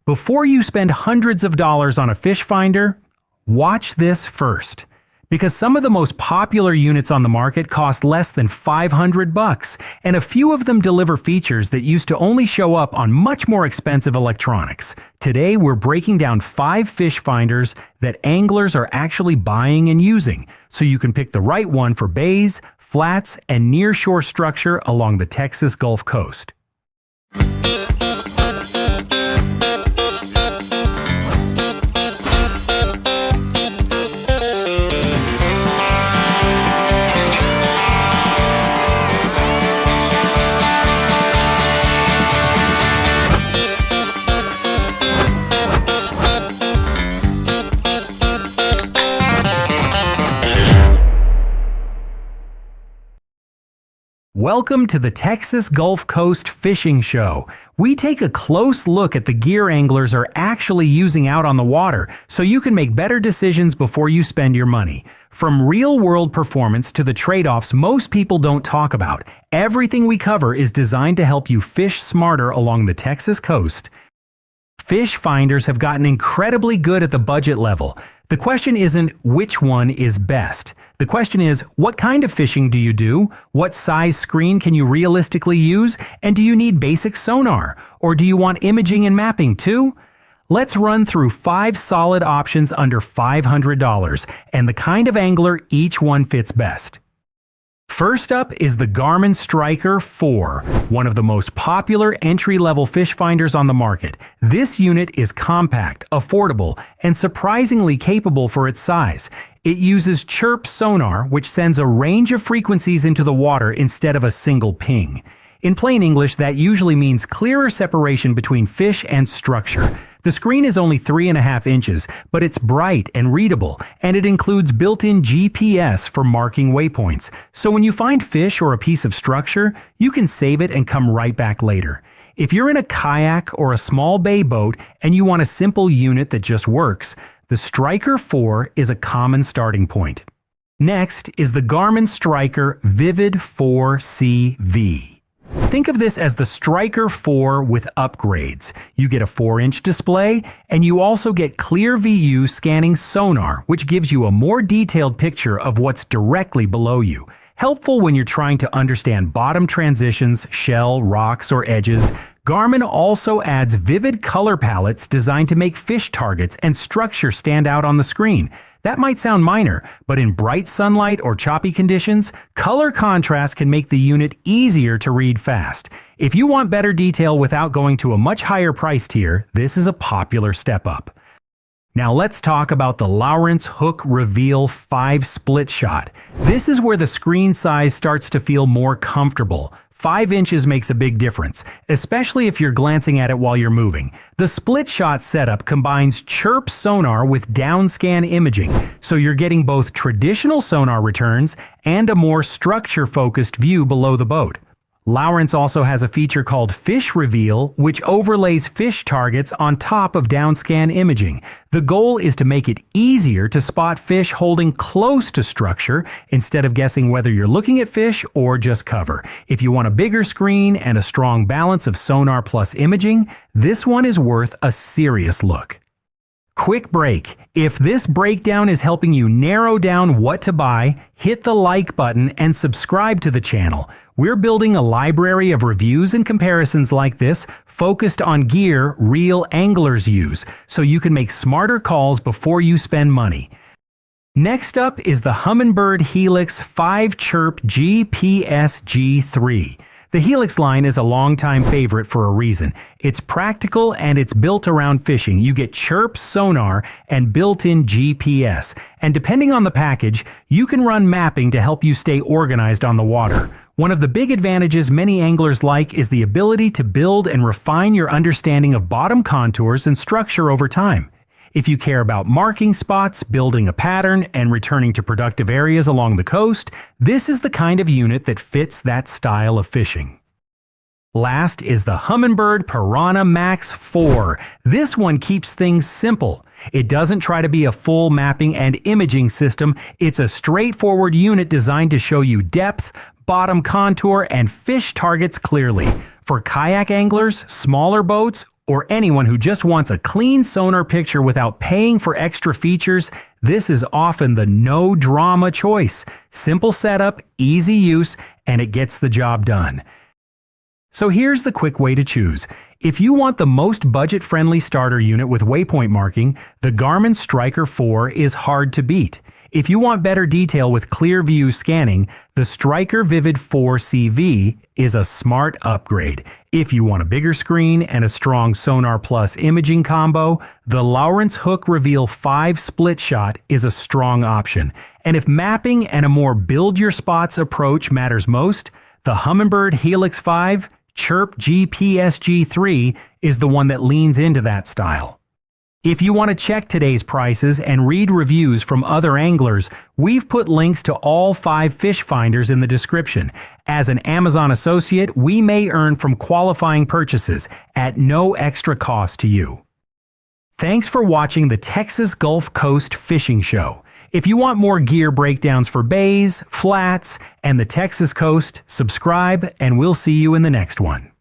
Before you spend hundreds of dollars on a fish finder, watch this first. Because some of the most popular units on the market cost less than $500, and a few of them deliver features that used to only show up on much more expensive electronics. Today we're breaking down 5 fish finders that anglers are actually buying and using, so you can pick the right one for bays, flats, and nearshore structure along the Texas Gulf Coast. Welcome to the Texas Gulf Coast Fishing Show. We take a close look at the gear anglers are actually using out on the water, so you can make better decisions before you spend your money. From real-world performance to the trade-offs most people don't talk about, everything we cover is designed to help you fish smarter along the Texas coast. Fish finders have gotten incredibly good at the budget level. The question isn't which one is best. The question is, what kind of fishing do you do? What size screen can you realistically use? And do you need basic sonar? Or do you want imaging and mapping too? Let's run through 5 solid options under $500 and the kind of angler each one fits best. First up is the Garmin STRIKER 4, one of the most popular entry-level fish finders on the market. This unit is compact, affordable, and surprisingly capable for its size. It uses chirp sonar, which sends a range of frequencies into the water instead of a single ping. In plain English, that usually means clearer separation between fish and structure. The screen is only 3.5 inches, but it's bright and readable, and it includes built-in GPS for marking waypoints. So when you find fish or a piece of structure, you can save it and come right back later. If you're in a kayak or a small bay boat and you want a simple unit that just works, the STRIKER 4 is a common starting point. Next is the Garmin STRIKER Vivid 4CV. Think of this as the STRIKER 4 with upgrades. You get a 4-inch display, and you also get clear VU scanning sonar, which gives you a more detailed picture of what's directly below you. Helpful when you're trying to understand bottom transitions, shell, rocks, or edges. Garmin also adds vivid color palettes designed to make fish targets and structure stand out on the screen. That might sound minor, but in bright sunlight or choppy conditions, color contrast can make the unit easier to read fast. If you want better detail without going to a much higher price tier, this is a popular step up. Now let's talk about the Lowrance Hook Reveal 5 SplitShot. This is where the screen size starts to feel more comfortable. 5 inches makes a big difference, especially if you're glancing at it while you're moving. The SplitShot setup combines chirp sonar with downscan imaging, so you're getting both traditional sonar returns and a more structure-focused view below the boat. Lowrance also has a feature called Fish Reveal, which overlays fish targets on top of downscan imaging. The goal is to make it easier to spot fish holding close to structure instead of guessing whether you're looking at fish or just cover. If you want a bigger screen and a strong balance of sonar plus imaging, this one is worth a serious look. Quick break. If this breakdown is helping you narrow down what to buy, hit the like button and subscribe to the channel. We're building a library of reviews and comparisons like this, focused on gear real anglers use, so you can make smarter calls before you spend money. Next up is the Humminbird Helix 5 Chirp GPS G3. The Helix line is a longtime favorite for a reason. It's practical and it's built around fishing. You get chirp sonar and built-in GPS. And depending on the package, you can run mapping to help you stay organized on the water. One of the big advantages many anglers like is the ability to build and refine your understanding of bottom contours and structure over time. If you care about marking spots, building a pattern, and returning to productive areas along the coast, this is the kind of unit that fits that style of fishing. Last is the Humminbird PiranhaMax 4. This one keeps things simple. It doesn't try to be a full mapping and imaging system. It's a straightforward unit designed to show you depth, bottom contour, and fish targets clearly. For kayak anglers, smaller boats, or anyone who just wants a clean sonar picture without paying for extra features, this is often the no-drama choice. Simple setup, easy use, and it gets the job done. So here's the quick way to choose. If you want the most budget-friendly starter unit with waypoint marking, the Garmin STRIKER 4 is hard to beat. If you want better detail with clear view scanning, the STRIKER Vivid 4 CV is a smart upgrade. If you want a bigger screen and a strong Sonar Plus imaging combo, the Lowrance Hook Reveal 5 SplitShot is a strong option. And if mapping and a more build-your-spots approach matters most, the Humminbird Helix 5 Chirp GPSG3 is the one that leans into that style. If you want to check today's prices and read reviews from other anglers, we've put links to all 5 fish finders in the description. As an Amazon associate, we may earn from qualifying purchases at no extra cost to you. Thanks for watching the Texas Gulf Coast Fishing Show. If you want more gear breakdowns for bays, flats, and the Texas coast, subscribe and we'll see you in the next one.